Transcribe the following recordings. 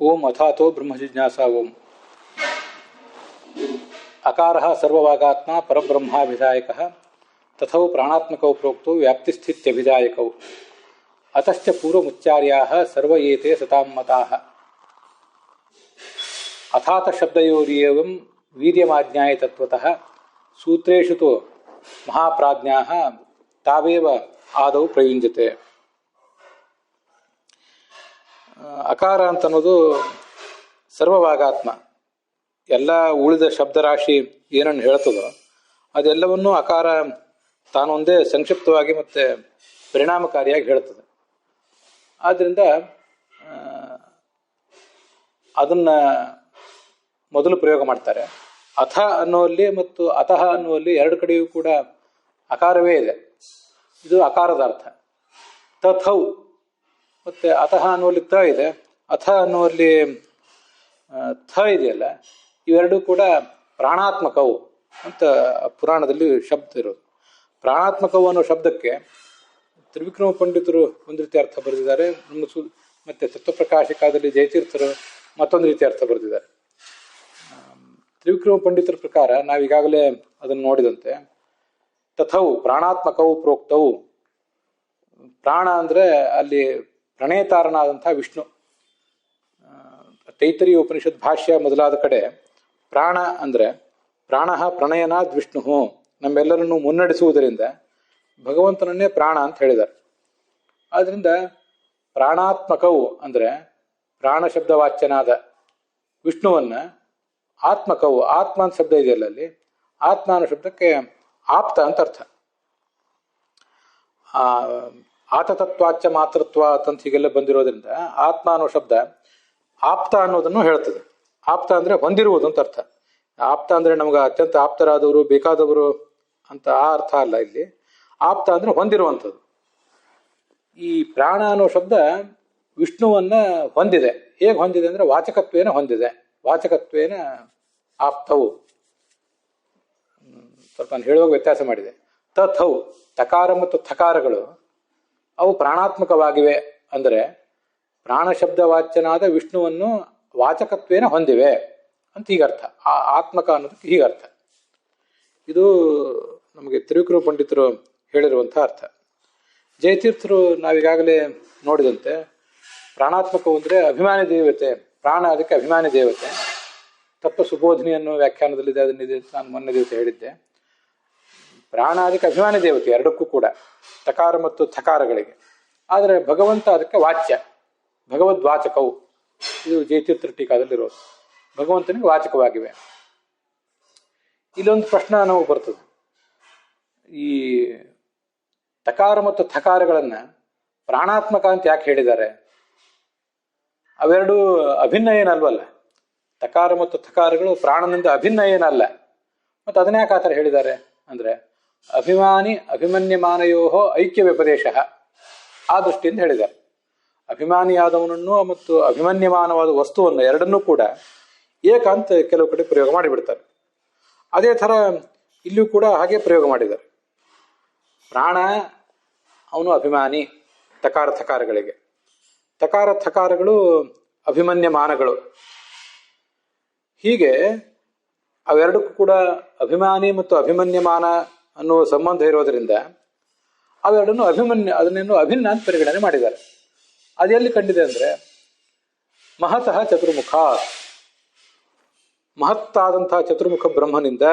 ಓಂ ಅಥಾತೋ ಬ್ರಹ್ಮ ಜಿಜ್ಞಾಸ ಓಂ. ಅಕಾರಃ ಸರ್ವವಾಗಾತ್ಮ ಪರಬ್ರಹ್ಮಾಭಿಧಾಯಕಃ ತಥೌ ಪ್ರಾಣಾತ್ಮಕೌ ಪ್ರೋಕ್ತೌ ವ್ಯಾಪ್ತಿಸ್ಥಿತ್ಯಭಿಧಾಯಕೌ ಅತಶ್ಚ ಪೂರ್ವಮುಚ್ಚಾರ್ಯಾಃ ಸರ್ವ ಏತೆ ಸತಾಂ ಮತಾಃ. ಅಥಾತ ಶಬ್ದಯೋರೇವಂ ವೀರ್ಯಮಾಜ್ಞಾಯ ತತ್ವತಃ ಸೂತ್ರೇಷು ತು ಮಹಾಪ್ರಾಜ್ಞಾಃ ತಾವೇವ ಆದೌ ಪ್ರಯುಂಜತೆ. ಅಕಾರ ಅಂತನ್ನೋದು ಸರ್ವವಾಗಾತ್ಮ. ಎಲ್ಲ ಉಳಿದ ಶಬ್ದರಾಶಿ ಏನನ್ನು ಹೇಳ್ತದೋ ಅದೆಲ್ಲವನ್ನೂ ಅಕಾರ ತಾನೊಂದೇ ಸಂಕ್ಷಿಪ್ತವಾಗಿ ಮತ್ತು ಪರಿಣಾಮಕಾರಿಯಾಗಿ ಹೇಳ್ತದೆ. ಆದ್ದರಿಂದ ಅದನ್ನು ಮೊದಲು ಪ್ರಯೋಗ ಮಾಡ್ತಾರೆ. ಅಥ ಅನ್ನುವಲ್ಲಿ ಮತ್ತು ಅತಃ ಅನ್ನುವಲ್ಲಿ ಎರಡು ಕಡೆಯೂ ಕೂಡ ಅಕಾರವೇ ಇದೆ. ಇದು ಅಕಾರದ ಅರ್ಥ. ತಥೌ ಮತ್ತು ಅತಃ ಅನ್ನುವಲ್ಲಿ ತ ಇದೆ, ಅಥ ಅನ್ನುವಲ್ಲಿ ಥ ಇದೆಯಲ್ಲ, ಇವೆರಡೂ ಕೂಡ ಪ್ರಾಣಾತ್ಮಕವು ಅಂತ ಪುರಾಣದಲ್ಲಿ ಶಬ್ದ ಇರೋದು. ಪ್ರಾಣಾತ್ಮಕವು ಅನ್ನೋ ಶಬ್ದಕ್ಕೆ ತ್ರಿವಿಕ್ರಮ ಪಂಡಿತರು ಒಂದು ರೀತಿ ಅರ್ಥ ಬರೆದಿದ್ದಾರೆ, ಮತ್ತು ತತ್ವಪ್ರಕಾಶಿಕಾದಲ್ಲಿ ಜಯತೀರ್ಥರು ಮತ್ತೊಂದು ರೀತಿ ಅರ್ಥ ಬರೆದಿದ್ದಾರೆ. ತ್ರಿವಿಕ್ರಮ ಪಂಡಿತರ ಪ್ರಕಾರ ನಾವೀಗಾಗಲೇ ಅದನ್ನು ನೋಡಿದಂತೆ ತಥೌ ಪ್ರಾಣಾತ್ಮಕವು ಪ್ರೋಕ್ತವು. ಪ್ರಾಣ ಅಂದರೆ ಅಲ್ಲಿ ಪ್ರಣೇತಾರನಾದಂಥ ವಿಷ್ಣು. ತೈತರೀಯ ಉಪನಿಷತ್ ಭಾಷ್ಯ ಮೊದಲಾದ ಕಡೆ ಪ್ರಾಣ ಅಂದರೆ ಪ್ರಾಣ ಪ್ರಣಯನಾದ್ ವಿಷ್ಣು, ನಮ್ಮೆಲ್ಲರನ್ನು ಮುನ್ನಡೆಸುವುದರಿಂದ ಭಗವಂತನನ್ನೇ ಪ್ರಾಣ ಅಂತ ಹೇಳಿದ್ದಾರೆ. ಆದ್ದರಿಂದ ಪ್ರಾಣಾತ್ಮಕವು ಅಂದರೆ ಪ್ರಾಣ ಶಬ್ದವಾಚ್ಯನಾದ ವಿಷ್ಣುವನ್ನು ಆತ್ಮಕವು, ಆತ್ಮ ಅಂತ ಶಬ್ದ ಇದೆಯಲ್ಲ, ಅಲ್ಲಿ ಆತ್ಮ ಅನ್ನೋ ಶಬ್ದಕ್ಕೆ ಆಪ್ತ ಅಂತ ಅರ್ಥ. ಆತತತ್ವಾಚ್ಯ ಮಾತೃತ್ವ ಅಂತ ಹೀಗೆಲ್ಲ ಬಂದಿರೋದ್ರಿಂದ ಆತ್ಮ ಅನ್ನೋ ಶಬ್ದ ಆಪ್ತ ಅನ್ನೋದನ್ನು ಹೇಳ್ತದೆ. ಆಪ್ತ ಅಂದರೆ ಹೊಂದಿರುವುದು ಅಂತ ಅರ್ಥ. ಆಪ್ತ ಅಂದರೆ ನಮ್ಗೆ ಅತ್ಯಂತ ಆಪ್ತರಾದವರು, ಬೇಕಾದವರು ಅಂತ ಆ ಅರ್ಥ ಅಲ್ಲ. ಇಲ್ಲಿ ಆಪ್ತ ಅಂದರೆ ಹೊಂದಿರುವಂಥದ್ದು. ಈ ಪ್ರಾಣ ಅನ್ನೋ ಶಬ್ದ ವಿಷ್ಣುವನ್ನ ಹೊಂದಿದೆ. ಹೇಗೆ ಹೊಂದಿದೆ ಅಂದರೆ ವಾಚಕತ್ವೇನ ಹೊಂದಿದೆ. ವಾಚಕತ್ವೇನ ಆಪ್ತವು. ಸ್ವಲ್ಪ ನಾನು ಹೇಳುವಾಗ ವ್ಯತ್ಯಾಸ ಮಾಡಿದೆ. ತಥೌ ತಕಾರ ಮತ್ತು ಥಕಾರಗಳು ಅವು ಪ್ರಾಣಾತ್ಮಕವಾಗಿವೆ ಅಂದರೆ ಪ್ರಾಣಶಬ್ದವಾಚ್ಯನಾದ ವಿಷ್ಣುವನ್ನು ವಾಚಕತ್ವೇನ ಹೊಂದಿವೆ ಅಂತ ಹೀಗರ್ಥ. ಆ ಆತ್ಮಕ ಅನ್ನೋದಕ್ಕೆ ಹೀಗರ್ಥ. ಇದು ನಮಗೆ ತ್ರಿವಿಕ್ರಮ ಪಂಡಿತರು ಹೇಳಿರುವಂಥ ಅರ್ಥ. ಜಯತೀರ್ಥರು ನಾವೀಗಾಗಲೇ ನೋಡಿದಂತೆ ಪ್ರಾಣಾತ್ಮಕವು ಅಂದರೆ ಅಭಿಮಾನಿ ದೇವತೆ. ಪ್ರಾಣ ಅದಕ್ಕೆ ಅಭಿಮಾನಿ ದೇವತೆ. ತತ್ವ ಸುಬೋಧಿನಿ ಅನ್ನೋ ವ್ಯಾಖ್ಯಾನದಲ್ಲಿದೆ, ಅದನ್ನಿದೆ ನಾನು ಮೊನ್ನೆ ದಿವಸ ಹೇಳಿದ್ದೆ. ಪ್ರಾಣ ಅದಕ್ಕೆ ಅಭಿಮಾನಿ ದೇವತೆ ಎರಡಕ್ಕೂ ಕೂಡ, ತಕಾರ ಮತ್ತು ಥಕಾರಗಳಿಗೆ. ಆದರೆ ಭಗವಂತ ಅದಕ್ಕೆ ವಾಚ್ಯ, ಭಗವದ್ವಾಚಕವು. ಇದು ಜಯತೀರ್ಥ ಟೀಕಾದಲ್ಲಿರೋದು. ಭಗವಂತನಿಗೆ ವಾಚಕವಾಗಿವೆ. ಇಲ್ಲೊಂದು ಪ್ರಶ್ನೆ ನಮಗೆ ಬರ್ತದೆ. ಈ ತಕಾರ ಮತ್ತು ಥಕಾರಗಳನ್ನು ಪ್ರಾಣಾತ್ಮಕ ಅಂತ ಯಾಕೆ ಹೇಳಿದ್ದಾರೆ? ಅವೆರಡೂ ಅಭಿನ್ನ ಏನಲ್ವಲ್ಲ. ತಕಾರ ಮತ್ತು ಥಕಾರಗಳು ಪ್ರಾಣನಿಂದ ಅಭಿನ್ನ ಏನಲ್ಲ. ಮತ್ತು ಅದನ್ನ ಯಾಕೆ ಆ ಥರ ಹೇಳಿದ್ದಾರೆ ಅಂದರೆ ಅಭಿಮಾನಿ ಅಭಿಮನ್ಯಮಾನಯೋ ಐಕ್ಯ ವ್ಯಪದೇಶ ಆ ದೃಷ್ಟಿಯಿಂದ ಹೇಳಿದ್ದಾರೆ. ಅಭಿಮಾನಿಯಾದವನನ್ನು ಮತ್ತು ಅಭಿಮನ್ಯಮಾನವಾದ ವಸ್ತುವನ್ನು ಎರಡನ್ನೂ ಕೂಡ ಏಕಾಂತ ಕೆಲವು ಕಡೆ ಪ್ರಯೋಗ ಮಾಡಿಬಿಡ್ತಾರೆ. ಅದೇ ಥರ ಇಲ್ಲಿಯೂ ಕೂಡ ಹಾಗೆ ಪ್ರಯೋಗ ಮಾಡಿದ್ದಾರೆ. ಪ್ರಾಣ ಅವನು ಅಭಿಮಾನಿ ತಕಾರ ಥಕಾರಗಳಿಗೆ, ತಕಾರ ಥಕಾರಗಳು ಅಭಿಮನ್ಯಮಾನಗಳು. ಹೀಗೆ ಅವೆರಡಕ್ಕೂ ಕೂಡ ಅಭಿಮಾನಿ ಮತ್ತು ಅಭಿಮನ್ಯಮಾನ ಅನ್ನುವ ಸಂಬಂಧ ಇರೋದರಿಂದ ಅವೆರಡನ್ನು ಅದನ್ನೇನು ಅಭಿನ್ನ ಅಂತ ಪರಿಗಣನೆ ಮಾಡಿದ್ದಾರೆ. ಅದೆಲ್ಲಿ ಕಂಡಿದೆ ಅಂದರೆ ಮಹತಃ ಚತುರ್ಮುಖ, ಮಹತ್ತಾದಂತಹ ಚತುರ್ಮುಖ ಬ್ರಹ್ಮನಿಂದ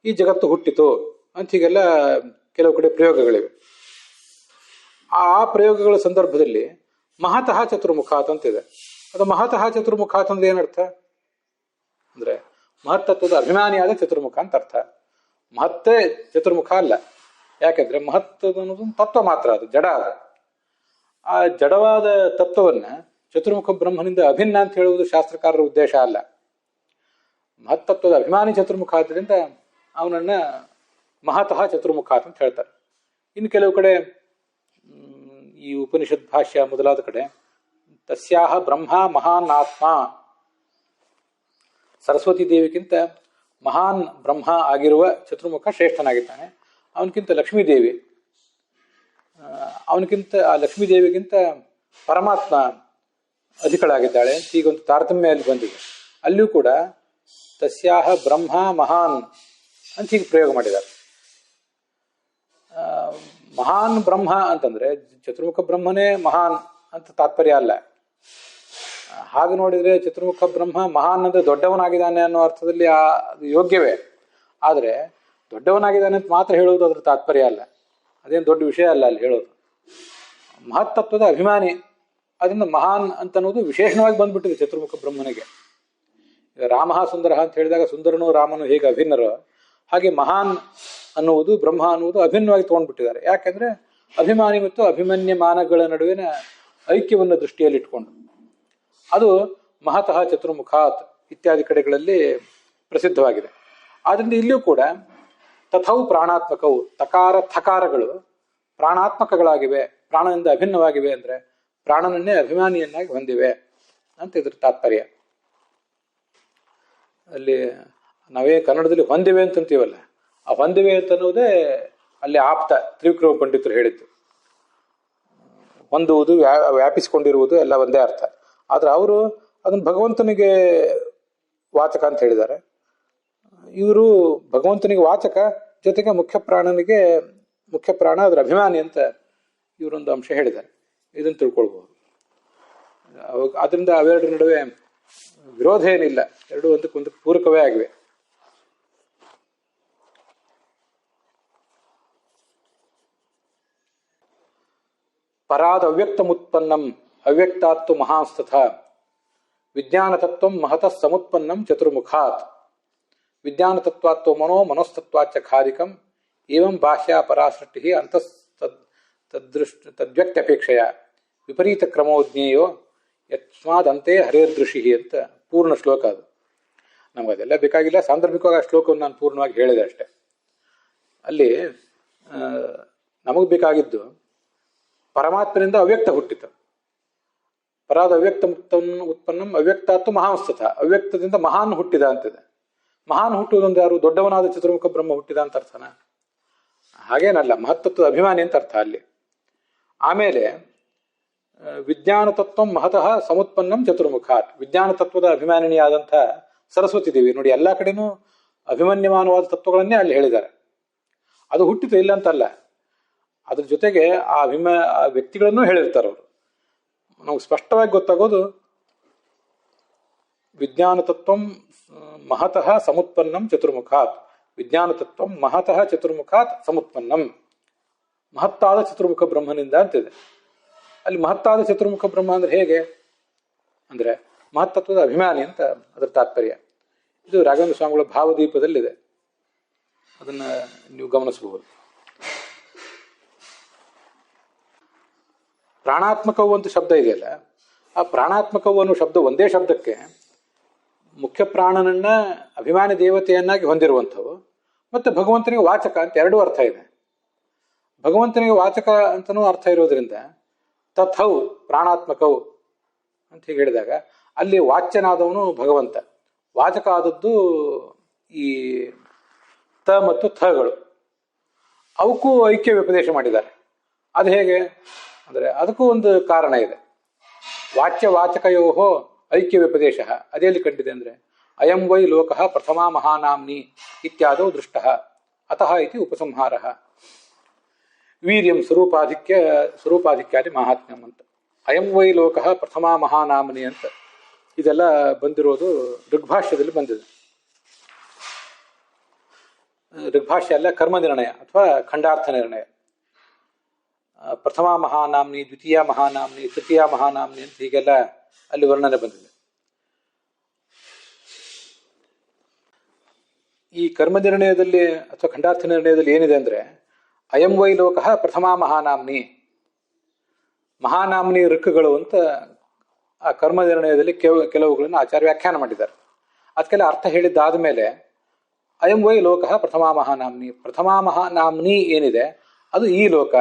ಈ ಜಗತ್ತು ಹುಟ್ಟಿತು ಅಂತ ಹೀಗೆಲ್ಲ ಕೆಲವು ಕಡೆ ಪ್ರಯೋಗಗಳಿವೆ. ಆ ಪ್ರಯೋಗಗಳ ಸಂದರ್ಭದಲ್ಲಿ ಮಹತಃ ಚತುರ್ಮುಖಾತ್ ಅಂತಿದೆ. ಅದು ಮಹತಃ ಚತುರ್ಮುಖಾತ್ ಅಂದ್ರೆ ಏನರ್ಥ ಅಂದರೆ ಮಹತ್ತತ್ವದ ಅಭಿಮಾನಿಯಾದ ಚತುರ್ಮುಖ ಅಂತ ಅರ್ಥ. ಮಹತ್ತೇ ಚತುರ್ಮುಖ ಅಲ್ಲ. ಯಾಕೆಂದ್ರೆ ಮಹತ್ವದ ಅನ್ನೋದು ತತ್ವ ಮಾತ್ರ, ಅದು ಜಡ. ಅದು ಆ ಜಡವಾದ ತತ್ವವನ್ನು ಚತುರ್ಮುಖ ಬ್ರಹ್ಮನಿಂದ ಅಭಿನ್ನ ಅಂತ ಹೇಳುವುದು ಶಾಸ್ತ್ರಕಾರರ ಉದ್ದೇಶ ಅಲ್ಲ. ಮಹತ್ತತ್ವದ ಅಭಿಮಾನಿ ಚತುರ್ಮುಖ ಆದ್ದರಿಂದ ಅವನನ್ನ ಮಹತಃ ಚತುರ್ಮುಖಾತ್ ಅಂತ ಹೇಳ್ತಾರೆ. ಇನ್ನು ಕೆಲವು ಕಡೆ ಈ ಉಪನಿಷತ್ ಭಾಷ್ಯ ಮೊದಲಾದ ಕಡೆ ತಸ್ಯಾಹ ಬ್ರಹ್ಮ ಮಹಾನ್ ಆತ್ಮ, ಸರಸ್ವತಿ ದೇವಿಗಿಂತ ಮಹಾನ್ ಬ್ರಹ್ಮ ಆಗಿರುವ ಚತುರ್ಮುಖ ಶ್ರೇಷ್ಠನಾಗಿದ್ದಾನೆ. ಅವನಕ್ಕಿಂತ ಲಕ್ಷ್ಮೀದೇವಿ, ಅವನಕ್ಕಿಂತ ಆ ಲಕ್ಷ್ಮೀದೇವಿಗಿಂತ ಪರಮಾತ್ಮ ಅಧಿಕಳಾಗಿದ್ದಾಳೆ ಅಂತ ಹೀಗೊಂದು ತಾರತಮ್ಯ ಅಲ್ಲಿ ಬಂದಿದೆ. ಅಲ್ಲಿಯೂ ಕೂಡ ತಸ್ಯಾಹ ಬ್ರಹ್ಮ ಮಹಾನ್ ಅಂತ ಹೀಗೆ ಪ್ರಯೋಗ ಮಾಡಿದ್ದಾರೆ. ಮಹಾನ್ ಬ್ರಹ್ಮ ಅಂತಂದ್ರೆ ಚತುರ್ಮುಖ ಬ್ರಹ್ಮನೇ ಮಹಾನ್ ಅಂತ ತಾತ್ಪರ್ಯ ಅಲ್ಲ. ಹಾಗೆ ನೋಡಿದ್ರೆ ಚತುರ್ಮುಖ ಬ್ರಹ್ಮ ಮಹಾನ್ ಅಂದ್ರೆ ದೊಡ್ಡವನಾಗಿದ್ದಾನೆ ಅನ್ನೋ ಅರ್ಥದಲ್ಲಿ ಅದು ಯೋಗ್ಯವೇ. ಆದರೆ ದೊಡ್ಡವನಾಗಿದ್ದಾನೆ ಅಂತ ಮಾತ್ರ ಹೇಳುವುದು ಅದ್ರ ತಾತ್ಪರ್ಯ ಅಲ್ಲ. ಅದೇನು ದೊಡ್ಡ ವಿಷಯ ಅಲ್ಲ ಅಲ್ಲಿ ಹೇಳೋದು. ಮಹತ್ತತ್ವದ ಅಭಿಮಾನಿ, ಅದರಿಂದ ಮಹಾನ್ ಅಂತ ಅನ್ನೋದು ವಿಶೇಷವಾಗಿ ಬಂದ್ಬಿಟ್ಟಿದೆ ಚತುರ್ಮುಖ ಬ್ರಹ್ಮನಿಗೆ. ಈಗ ರಾಮ ಸುಂದರ ಅಂತ ಹೇಳಿದಾಗ ಸುಂದರನು ರಾಮನು ಹೇಗೆ ಅಭಿನ್ನರೋ ಹಾಗೆ ಮಹಾನ್ ಅನ್ನುವುದು ಬ್ರಹ್ಮ ಅನ್ನುವುದು ಅಭಿನ್ನವಾಗಿ ತಗೊಂಡ್ಬಿಟ್ಟಿದ್ದಾರೆ. ಯಾಕೆಂದ್ರೆ ಅಭಿಮಾನಿ ಮತ್ತು ಅಭಿಮನ್ಯಮಾನಗಳ ನಡುವಿನ ಐಕ್ಯವನ್ನು ದೃಷ್ಟಿಯಲ್ಲಿ ಇಟ್ಕೊಂಡು ಅದು ಮಹತಃ ಚತುರ್ಮುಖಾತ್ ಇತ್ಯಾದಿ ಕಡೆಗಳಲ್ಲಿ ಪ್ರಸಿದ್ಧವಾಗಿದೆ. ಆದ್ರಿಂದ ಇಲ್ಲಿಯೂ ಕೂಡ ತಥೌ ಪ್ರಾಣಾತ್ಮಕವು, ತಕಾರ ಥಕಾರಗಳು ಪ್ರಾಣಾತ್ಮಕಗಳಾಗಿವೆ, ಪ್ರಾಣದಿಂದ ಅಭಿನ್ನವಾಗಿವೆ ಅಂದ್ರೆ ಪ್ರಾಣನನ್ನೇ ಅಭಿಮಾನಿಯನ್ನಾಗಿ ಹೊಂದಿವೆ ಅಂತ ಇದ್ರ ತಾತ್ಪರ್ಯ. ಅಲ್ಲಿ ನಾವೇ ಕನ್ನಡದಲ್ಲಿ ಹೊಂದಿವೆ ಅಂತಂತೀವಲ್ಲ, ಆ ಹೊಂದಿವೆ ಅಂತ ಅನ್ನೋದೇ ಅಲ್ಲಿ ಆಪ್ತ ತ್ರಿವಿಕ್ರಮ ಪಂಡಿತರು ಹೇಳಿದ್ದು. ಹೊಂದುವುದು, ವ್ಯಾಪಿಸಿಕೊಂಡಿರುವುದು ಎಲ್ಲ ಒಂದೇ ಅರ್ಥ. ಆದ್ರೆ ಅವರು ಅದನ್ನು ಭಗವಂತನಿಗೆ ವಾಚಕ ಅಂತ ಹೇಳಿದ್ದಾರೆ. ಇವರು ಭಗವಂತನಿಗೆ ವಾಚಕ, ಜೊತೆಗೆ ಮುಖ್ಯ ಪ್ರಾಣ ಅದರ ಅಭಿಮಾನಿ ಅಂತ ಇವರೊಂದು ಅಂಶ ಹೇಳಿದ್ದಾರೆ. ಇದನ್ನು ತಿಳ್ಕೊಳ್ಬಹುದು. ಅದರಿಂದ ಅವೆರಡರ ನಡುವೆ ವಿರೋಧ ಏನಿಲ್ಲ, ಎರಡು ಒಂದಕ್ಕೊಂದಕ್ಕೆ ಪೂರಕವೇ ಆಗಿವೆ. ಪರಾದ ಅವ್ಯಕ್ತಮುತ್ಪನ್ನಂ ಅವ್ಯಕ್ತಾತ್ತು ಮಹಾಂಸ್ತಥ ವಿಜ್ಞಾನತತ್ವಂ ಮಹತಃ ಸಮುತ್ಪನ್ನಂ ಚತುರ್ಮುಖಾತ್ ವಿಜ್ಞಾನತತ್ವಾತ್ತೋ ಮನೋಸ್ತತ್ವಾಚ್ಚ ಖಾದಿಕಂ ಏವಂ ಬಾಹ್ಯ ಪರಾಸೃಷ್ಟಿ ಅಂತಃ ತದ್ವ್ಯಕ್ತ್ಯಪೇಕ್ಷೆಯ ವಿಪರೀತ ಕ್ರಮೋಜ್ಞೇಯೋ ಯಸ್ಮಾದಂತೆ ಹರೇರ್ದೃಷಿ ಅಂತ ಪೂರ್ಣ ಶ್ಲೋಕ ಅದು. ನಮಗದೆಲ್ಲ ಬೇಕಾಗಿಲ್ಲ, ಸಾಂದರ್ಭಿಕವಾಗಿ ಆ ಶ್ಲೋಕವನ್ನು ನಾನು ಪೂರ್ಣವಾಗಿ ಹೇಳಿದೆ ಅಷ್ಟೆ. ಅಲ್ಲಿ ನಮಗೆ ಬೇಕಾಗಿದ್ದು ಪರಮಾತ್ಮನಿಂದ ಅವ್ಯಕ್ತ ಹುಟ್ಟಿತು. ಪರಾದ ಅವ್ಯಕ್ತ ಉತ್ಪನ್ನಂ ಅವ್ಯಕ್ತಾತ್ತು ಮಹಾಂಸ್ತಥ, ಅವ್ಯಕ್ತದಿಂದ ಮಹಾನ್ ಹುಟ್ಟಿದ ಅಂತಿದೆ. ಮಹಾನ್ ಹುಟ್ಟುವುದೊಂದು ಯಾರು? ದೊಡ್ಡವನಾದ ಚತುರ್ಮುಖ ಬ್ರಹ್ಮ ಹುಟ್ಟಿದ ಅಂತ ಅರ್ಥನ? ಹಾಗೇನಲ್ಲ, ಮಹತ್ತತ್ವದ ಅಭಿಮಾನಿ ಅಂತ ಅರ್ಥ ಅಲ್ಲಿ. ಆಮೇಲೆ ವಿಜ್ಞಾನ ತತ್ವ ಮಹತಃ ಸಮುತ್ಪನ್ನಂ ಚತುರ್ಮುಖಾತ್, ವಿಜ್ಞಾನ ತತ್ವದ ಅಭಿಮಾನಿನಿಯಾದಂಥ ಸರಸ್ವತಿ ದೇವಿ ನೋಡಿ, ಎಲ್ಲ ಕಡೆನೂ ಅಭಿಮನ್ಯಮಾನವಾದ ತತ್ವಗಳನ್ನೇ ಅಲ್ಲಿ ಹೇಳಿದ್ದಾರೆ. ಅದು ಹುಟ್ಟಿತು ಇಲ್ಲ ಅಂತಲ್ಲ, ಅದ್ರ ಜೊತೆಗೆ ಆ ವ್ಯಕ್ತಿಗಳನ್ನೂ ಹೇಳಿರ್ತಾರೆ ಅವರು. ನಮ್ಗೆ ಸ್ಪಷ್ಟವಾಗಿ ಗೊತ್ತಾಗೋದು ವಿಜ್ಞಾನ ತತ್ವಂ ಮಹತಃ ಸಮುತ್ಪನ್ನಂ ಚತುರ್ಮುಖಾತ್, ವಿಜ್ಞಾನ ತತ್ವಂ ಮಹತಃ ಚತುರ್ಮುಖಾತ್ ಸಮುತ್ಪನ್ನಂ, ಮಹತ್ತಾದ ಚತುರ್ಮುಖ ಬ್ರಹ್ಮನಿಂದ ಅಂತಿದೆ. ಅಲ್ಲಿ ಮಹತ್ತಾದ ಚತುರ್ಮುಖ ಬ್ರಹ್ಮ ಅಂದ್ರೆ ಹೇಗೆ ಅಂದ್ರೆ ಮಹತ್ತತ್ವದ ಅಭಿಮಾನಿ ಅಂತ ಅದರ ತಾತ್ಪರ್ಯ. ಇದು ರಾಘವೇಂದ್ರ ಸ್ವಾಮಿಗಳ ಭಾವದೀಪದಲ್ಲಿದೆ, ಅದನ್ನ ನೀವು ಗಮನಿಸಬಹುದು. ಪ್ರಾಣಾತ್ಮಕವು ಅಂತ ಶಬ್ದ ಇದೆಯಲ್ಲ, ಆ ಪ್ರಾಣಾತ್ಮಕವು ಅನ್ನೋ ಶಬ್ದ ಒಂದೇ ಶಬ್ದಕ್ಕೆ ಮುಖ್ಯ ಪ್ರಾಣನನ್ನ ಅಭಿಮಾನಿ ದೇವತೆಯನ್ನಾಗಿ ಹೊಂದಿರುವಂಥವು ಮತ್ತೆ ಭಗವಂತನಿಗೆ ವಾಚಕ ಅಂತ ಎರಡೂ ಅರ್ಥ ಇದೆ. ಭಗವಂತನಿಗೆ ವಾಚಕ ಅಂತನೂ ಅರ್ಥ ಇರೋದ್ರಿಂದ ತಥೌ ಪ್ರಾಣಾತ್ಮಕವು ಅಂತ ಹೀಗೆ ಹೇಳಿದಾಗ ಅಲ್ಲಿ ವಾಚ್ಯನಾದವನು ಭಗವಂತ, ವಾಚಕ ಆದದ್ದು ಈ ತ ಮತ್ತು ಥಗಳು, ಅವಕ್ಕೂ ಐಕ್ಯ ವ್ಯಪದೇಶ ಮಾಡಿದ್ದಾರೆ. ಅದು ಹೇಗೆ ಅಂದರೆ ಅದಕ್ಕೂ ಒಂದು ಕಾರಣ ಇದೆ. ವಾಚ್ಯ ವಾಚಕಯೋಹೋ ಐಕ್ಯ ವ್ಯಪದೇಶ ಅದೆಲ್ಲಿ ಕಂಡಿದೆ ಅಂದರೆ ಅಯಂ ವೈ ಲೋಕಃ ಪ್ರಥಮ ಮಹಾನಾಮ್ನಿ ಇತ್ಯಾದೋ ದೃಷ್ಟ ಅತಃ ಇತಿ ಉಪಸಂಹಾರ. ವೀರ್ಯಂ ಸ್ವರೂಪಾಧಿಕ್ಯಾದಿ ಮಹಾತ್ಮ್ಯಂ ಅಂತ, ಅಯಂ ವೈ ಲೋಕಃ ಪ್ರಥಮ ಮಹಾನಾಮ್ನಿ ಅಂತ ಇದೆಲ್ಲ ಬಂದಿರೋದು ಋಗ್ಭಾಷ್ಯದಲ್ಲಿ ಬಂದಿದೆ. ಋಗ್ಭಾಷ್ಯ ಅಲ್ಲ, ಕರ್ಮ ನಿರ್ಣಯ ಅಥವಾ ಖಂಡಾರ್ಥ ನಿರ್ಣಯ. ಪ್ರಥಮ ಮಹಾನಾಮ್ನಿ, ದ್ವಿತೀಯ ಮಹಾನಾಮ್ನಿ, ತೃತೀಯ ಮಹಾನಾಮ್ನಿ ಅಂತ ಹೀಗೆಲ್ಲ ಅಲ್ಲಿ ವರ್ಣನೆ ಬಂದಿದೆ. ಈ ಕರ್ಮ ನಿರ್ಣಯದಲ್ಲಿ ಅಥವಾ ಖಂಡಾರ್ಥ ನಿರ್ಣಯದಲ್ಲಿ ಏನಿದೆ ಅಂದ್ರೆ ಅಯಂ ವೈ ಲೋಕಃ ಪ್ರಥಮ ಮಹಾನಾಮ್ನಿ, ಮಹಾನಾಮ್ನಿ ಋಕ್ಕುಗಳು ಅಂತ ಆ ಕರ್ಮ ನಿರ್ಣಯದಲ್ಲಿ ಕೆಲವುಗಳನ್ನು ಆಚಾರ್ಯ ವ್ಯಾಖ್ಯಾನ ಮಾಡಿದ್ದಾರೆ. ಅದಕ್ಕೆಲ್ಲ ಅರ್ಥ ಹೇಳಿದ್ದಾದ ಮೇಲೆ ಅಯಂ ವೈ ಲೋಕಃ ಪ್ರಥಮ ಮಹಾನಾಮ್ನಿ, ಪ್ರಥಮ ಮಹಾನಾಮ್ನಿ ಏನಿದೆ ಅದು ಈ ಲೋಕ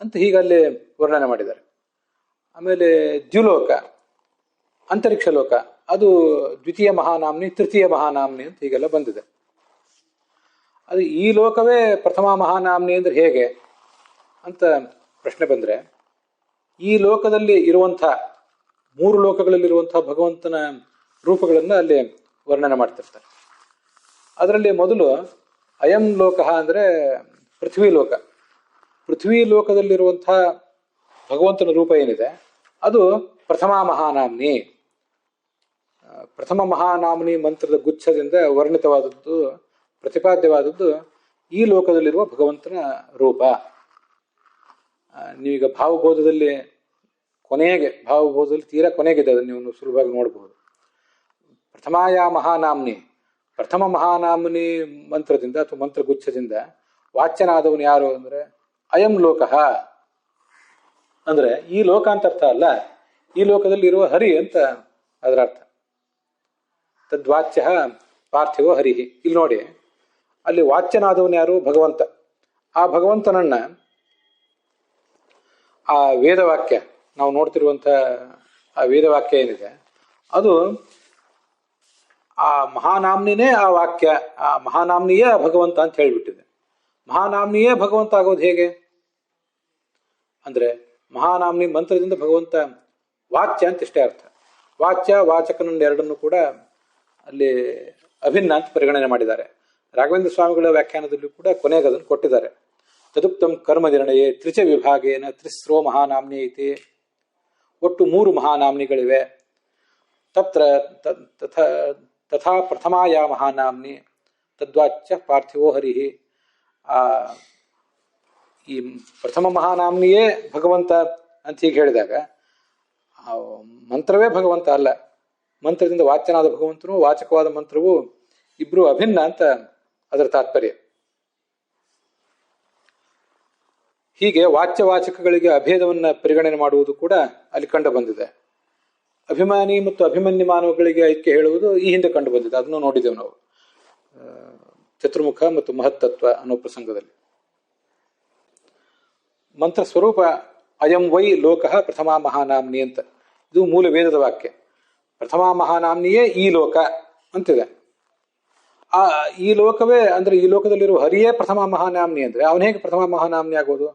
ಅಂತ ಹೀಗಲ್ಲಿ ವರ್ಣನೆ ಮಾಡಿದ್ದಾರೆ. ಆಮೇಲೆ ದ್ಯುಲೋಕ, ಅಂತರಿಕ್ಷ ಲೋಕ, ಅದು ದ್ವಿತೀಯ ಮಹಾನಾಮ್ನಿ, ತೃತೀಯ ಮಹಾನಾಮ್ನಿ ಅಂತ ಹೀಗೆಲ್ಲ ಬಂದಿದೆ. ಅದು ಈ ಲೋಕವೇ ಪ್ರಥಮ ಮಹಾನಾಮ್ನಿ ಅಂದ್ರೆ ಹೇಗೆ ಅಂತ ಪ್ರಶ್ನೆ ಬಂದರೆ, ಈ ಲೋಕದಲ್ಲಿ ಇರುವಂಥ ಮೂರು ಲೋಕಗಳಲ್ಲಿರುವಂತಹ ಭಗವಂತನ ರೂಪಗಳನ್ನು ಅಲ್ಲಿ ವರ್ಣನೆ ಮಾಡ್ತಿರ್ತಾರೆ. ಅದರಲ್ಲಿ ಮೊದಲು ಅಯಂ ಲೋಕ ಅಂದರೆ ಪೃಥ್ವಿ ಲೋಕ. ಪೃಥ್ವಿ ಲೋಕದಲ್ಲಿರುವಂತಹ ಭಗವಂತನ ರೂಪ ಏನಿದೆ ಅದು ಪ್ರಥಮ ಮಹಾನಾಮ್ನಿ. ಪ್ರಥಮ ಮಹಾನಾಮ್ನಿ ಮಂತ್ರದ ಗುಚ್ಛದಿಂದ ವರ್ಣಿತವಾದದ್ದು, ಪ್ರತಿಪಾದ್ಯವಾದದ್ದು ಈ ಲೋಕದಲ್ಲಿರುವ ಭಗವಂತನ ರೂಪ. ನೀವೀಗ ಭಾವಬೋಧದಲ್ಲಿ ತೀರಾ ಕೊನೆಗಿದೆ, ಅದನ್ನು ನೀವು ಸುಲಭವಾಗಿ ನೋಡಬಹುದು. ಪ್ರಥಮಾಯ ಮಹಾನಾಮ್ನಿ, ಪ್ರಥಮ ಮಹಾನಾಮ್ನಿ ಮಂತ್ರದಿಂದ ಅಥವಾ ಮಂತ್ರಗುಚ್ಛದಿಂದ ವಾಚ್ಯನಾದವನು ಯಾರು ಅಂದರೆ ಅಯಂ ಲೋಕ ಅಂದ್ರೆ ಈ ಲೋಕ ಅಂತ ಅರ್ಥ ಅಲ್ಲ, ಈ ಲೋಕದಲ್ಲಿ ಇರುವ ಹರಿ ಅಂತ ಅದರ ಅರ್ಥ. ತದ್ವಾಚ್ಯ ಪಾರ್ಥಿವೋ ಹರಿಹಿ. ಇಲ್ಲಿ ನೋಡಿ, ಅಲ್ಲಿ ವಾಚ್ಯನಾದವನು ಯಾರು? ಭಗವಂತ. ಆ ಭಗವಂತನನ್ನ ಆ ವೇದವಾಕ್ಯ, ನಾವು ನೋಡ್ತಿರುವಂಥ ಆ ವೇದವಾಕ್ಯ ಏನಿದೆ ಅದು ಆ ಮಹಾನಾಮ್ನಿನೇ ಆ ವಾಕ್ಯ, ಆ ಮಹಾನಾಮ್ನಿಯೇ ಭಗವಂತ ಅಂತ ಹೇಳಿಬಿಟ್ಟಿದೆ. ಮಹಾನಾಮ್ನಿಯೇ ಭಗವಂತ ಆಗೋದು ಹೇಗೆ ಅಂದ್ರೆ ಮಹಾನಾಮ್ನಿ ಮಂತ್ರದಿಂದ ಭಗವಂತ ವಾಚ್ಯ ಅಂತ ಇಷ್ಟೇ ಅರ್ಥ. ವಾಚ್ಯ ವಾಚಕನನ್ನು ಎರಡನ್ನು ಕೂಡ ಅಲ್ಲಿ ಅಭಿನ್ನ ಅಂತ ಪರಿಗಣನೆ ಮಾಡಿದ್ದಾರೆ. ರಾಘವೇಂದ್ರ ಸ್ವಾಮಿಗಳ ವ್ಯಾಖ್ಯಾನದಲ್ಲೂ ಕೂಡ ಕೊನೆಗೆ ಅದನ್ನು ಕೊಟ್ಟಿದ್ದಾರೆ. ತದುಕ್ತಂ ಕರ್ಮ ನಿರ್ಣಯ ತ್ರಿಚ ವಿಭಾಗೇನ ತ್ರಿಸ್ರೋ ಮಹಾನಾಮ್ನಿ ಐತಿ. ಒಟ್ಟು 3 ಮಹಾನಾಮ್ನಿಗಳಿವೆ. ತತ್ರ ತಥಾ ಪ್ರಥಮಾಯ ಮಹಾನಾಮ್ನಿ ತದ್ವಾಚ್ಯ ಪಾರ್ಥಿವೋ ಹರಿಹಿ. ಈ ಪ್ರಥಮ ಮಹಾನಾಮ್ನಿಯೇ ಭಗವಂತ ಅಂತ ಹೀಗೆ ಹೇಳಿದಾಗ ಮಂತ್ರವೇ ಭಗವಂತ ಅಲ್ಲ, ಮಂತ್ರದಿಂದ ವಾಚ್ಯನಾದ ಭಗವಂತನು ವಾಚಕವಾದ ಮಂತ್ರವು ಇಬ್ರು ಅಭಿನ್ನ ಅಂತ ಅದರ ತಾತ್ಪರ್ಯ. ಹೀಗೆ ವಾಚ್ಯವಾಚಕಗಳಿಗೆ ಅಭೇದವನ್ನ ಪರಿಗಣನೆ ಮಾಡುವುದು ಕೂಡ ಅಲ್ಲಿ ಕಂಡು ಬಂದಿದೆ. ಅಭಿಮಾನಿ ಮತ್ತು ಅಭಿಮನ್ಯಮಾನವಗಳಿಗೆ ಐಕ್ಯ ಹೇಳುವುದು ಈ ಹಿಂದೆ ಕಂಡು ಬಂದಿದೆ, ಅದನ್ನು ನೋಡಿದೆವು ನಾವು ಚತುರ್ಮುಖ ಮತ್ತು ಮಹತ್ತತ್ವ ಅನ್ನೋ ಪ್ರಸಂಗದಲ್ಲಿ. ಮಂತ್ರ ಸ್ವರೂಪ ಅಯಂ ವೈ ಲೋಕ ಪ್ರಥಮ ಮಹಾನಾಮ್ನಿ ಅಂತ, ಇದು ಮೂಲ ವೇದದ ವಾಕ್ಯ. ಪ್ರಥಮ ಮಹಾನಾಮ್ನಿಯೇ ಈ ಲೋಕ ಅಂತಿದೆ. ಈ ಲೋಕವೇ ಅಂದ್ರೆ ಈ ಲೋಕದಲ್ಲಿರುವ ಹರಿಯೇ ಪ್ರಥಮ ಮಹಾನಾಮ್ನಿ ಅಂದ್ರೆ ಅವನು ಹೇಗೆ ಪ್ರಥಮ ಮಹಾನಾಮ್ನಿ ಆಗೋದು?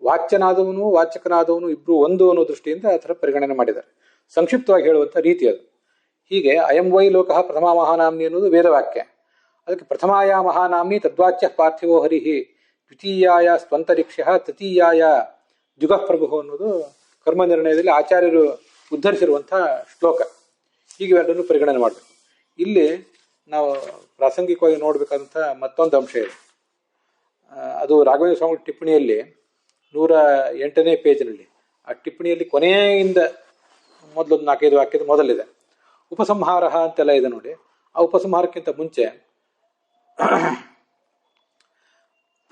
ವಾಚ್ಯನಾದವನು ವಾಚಕನಾದವನು ಇಬ್ರು ಒಂದು ಅನ್ನೋ ದೃಷ್ಟಿಯಿಂದ ಆ ಥರ ಪರಿಗಣನೆ ಮಾಡಿದ್ದಾರೆ. ಸಂಕ್ಷಿಪ್ತವಾಗಿ ಹೇಳುವಂಥ ರೀತಿ ಅದು. ಹೀಗೆ ಅಯಂ ವೈ ಲೋಕ ಪ್ರಥಮ ಮಹಾನಾಮ್ನಿ ಅನ್ನೋದು ವೇದವಾಕ್ಯ. ಅದಕ್ಕೆ ಪ್ರಥಮಾಯ ಮಹಾನಾಮ್ನಿ ತದ್ವಾಚ್ಯ ಪಾರ್ಥಿವೋ ಹರಿಹಿ, ದ್ವಿತೀಯಾಯ ಸ್ವಂತರಿಕ್ಷ್ಯ, ತೃತೀಯಾಯ ಜುಗಃಪ್ರಭು ಅನ್ನೋದು ಕರ್ಮ ನಿರ್ಣಯದಲ್ಲಿ ಆಚಾರ್ಯರು ಉದ್ಧರಿಸಿರುವಂಥ ಶ್ಲೋಕ. ಹೀಗೆ ಎರಡನ್ನು ಪರಿಗಣನೆ ಮಾಡಬೇಕು. ಇಲ್ಲಿ ನಾವು ಪ್ರಾಸಂಗಿಕವಾಗಿ ನೋಡಬೇಕಾದಂಥ ಮತ್ತೊಂದು ಅಂಶ ಇದೆ. ಅದು ರಾಘವೇಂದ್ರ ಸ್ವಾಮಿ ಟಿಪ್ಪಣಿಯಲ್ಲಿ 108ನೇ ಪೇಜ್ನಲ್ಲಿ, ಆ ಟಿಪ್ಪಣಿಯಲ್ಲಿ ಕೊನೆಯಿಂದ ಮೊದಲೊಂದು 4-5 ವಾಕ್ಯದ ಮೊದಲಿದೆ. ಉಪಸಂಹಾರ ಅಂತೆಲ್ಲ ಇದೆ ನೋಡಿ. ಆ ಉಪಸಂಹಾರಕ್ಕಿಂತ ಮುಂಚೆ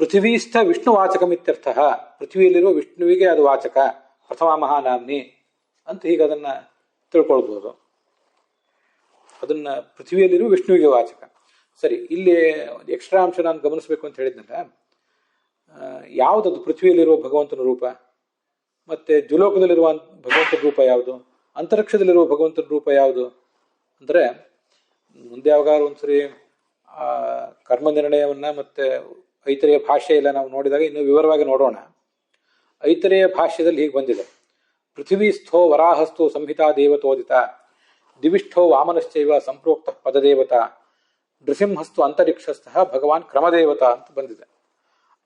ಪೃಥ್ವೀಸ್ಥ ವಿಷ್ಣು ವಾಚಕಮಿತ್ಯರ್ಥ, ಪೃಥ್ವಿಯಲ್ಲಿರುವ ವಿಷ್ಣುವಿಗೆ ಅದು ವಾಚಕ, ಪ್ರಥಮ ಮಹಾನಾಮ್ನಿ ಅಂತ ಹೀಗೆ ಅದನ್ನ ತಿಳ್ಕೊಳ್ಬೋದು. ಅದನ್ನ ಪೃಥ್ವಿಯಲ್ಲಿರುವ ವಿಷ್ಣುವಿಗೆ ವಾಚಕ. ಸರಿ, ಇಲ್ಲಿ ಎಕ್ಸ್ಟ್ರಾ ಅಂಶ ನಾನು ಗಮನಿಸಬೇಕು ಅಂತ ಹೇಳಿದ್ನಲ್ಲ, ಯಾವುದದು ಪೃಥ್ವಿಯಲ್ಲಿರುವ ಭಗವಂತನ ರೂಪ, ಮತ್ತೆ ದ್ಯುಲೋಕದಲ್ಲಿರುವ ಭಗವಂತನ ರೂಪ ಯಾವುದು, ಅಂತರಿಕ್ಷದಲ್ಲಿರುವ ಭಗವಂತನ ರೂಪ ಯಾವುದು ಅಂದರೆ ಮುಂದೆ ಯಾವಾಗಾದ್ರು ಒಂದ್ಸರಿ ಆ ಕರ್ಮ ನಿರ್ಣಯವನ್ನ ಮತ್ತೆ ಐತರೆಯ ಭಾಷೆ ಎಲ್ಲ ನಾವು ನೋಡಿದಾಗ ಇನ್ನೂ ವಿವರವಾಗಿ ನೋಡೋಣ. ಐತರೆಯ ಭಾಷ್ಯದಲ್ಲಿ ಹೀಗೆ ಬಂದಿದೆ: ಪೃಥ್ವೀಸ್ಥೋ ವರಾಹಸ್ಥೋ ಸಂಹಿತಾ ದೇವತೋದಿತ, ದಿವಿಷ್ಠೋ ವಾಮನಶ್ಚೈವ ಸಂಪ್ರೋಕ್ತ ಪದದೇವತಾ, ನೃಸಿಂಹಸ್ತು ಅಂತರಿಕ್ಷಸ್ಥಃ ಭಗವಾನ್ ಕ್ರಮದೇವತಾ ಅಂತ ಬಂದಿದೆ.